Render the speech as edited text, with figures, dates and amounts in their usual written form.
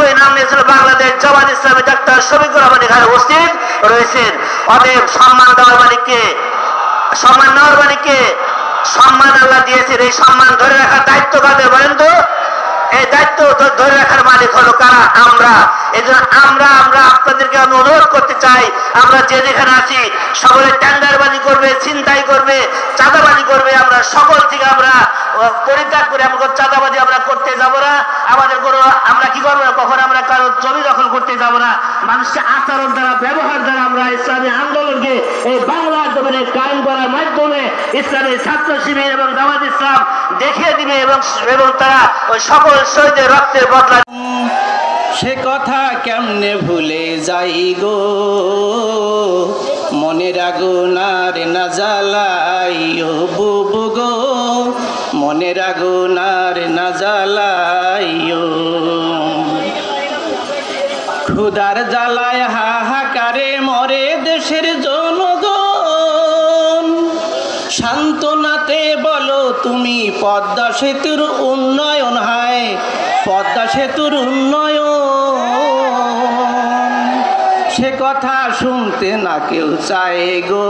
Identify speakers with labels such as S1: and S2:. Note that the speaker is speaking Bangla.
S1: সভায় নাম নিয়েছিল বাংলাদেশ জামাত ইসলামী ডাক্তার শফিকুর রহমান এখানে উপস্থিত রয়েছেন। অতএব সম্মান দেওয়ার মালিককে, সম্মান নেওয়ার মালিককে, সম্মান আল্লাহ দিয়েছেন। এই সম্মান ধরে রাখার দায়িত্ব কাদের বলেন তো? এই দায়িত্ব ধরে রাখার মালিক হলো কারা? আমরা। এই জন্য আমরা আপনাদেরকে আমি অনুরোধ করতে চাই, আমরা যে যেখানে আছি সকলে টেন্ডারবাজি করবে, ছিনতাই করবে, চাঁদাবাজি করবে, আমরা সকল থেকে আমরা পরিত্যাগ করে আমরা চাঁদাবাজি আমরা করতে যাব না। আমাদের কোনো আমরা কি করবো না, কখন আমরা কারো জমি দখল করতে যাব না। মানুষকে আচরণ দ্বারা, ব্যবহার দ্বারা আমরা ইসলামী আন্দোলনকে এই বাংলার জমিনে কায়েম করার মাধ্যমে ইসলামী ছাত্র শিবির এবং জামাত ইসলাম দেখিয়ে দিবে এবং তারা ওই সকল শহীদের রক্তের বদলা।
S2: সে কথা কেমনে ভুলে যাই গো, মনের আগুন আর না জ্বালাইও বুবু গো, মনের আগুন আর না জ্বালাইও। ক্ষুধার জ্বালায় হাহাকারে মরে দেশের জনগণ, সান্ত্বনাতে বলো তুমি পদ্মা সেতুর উন্নয়ন, হায় পদ্মা সেতুর উন্নয়ন। সে কথা শুনতে না কেউ চায় গো।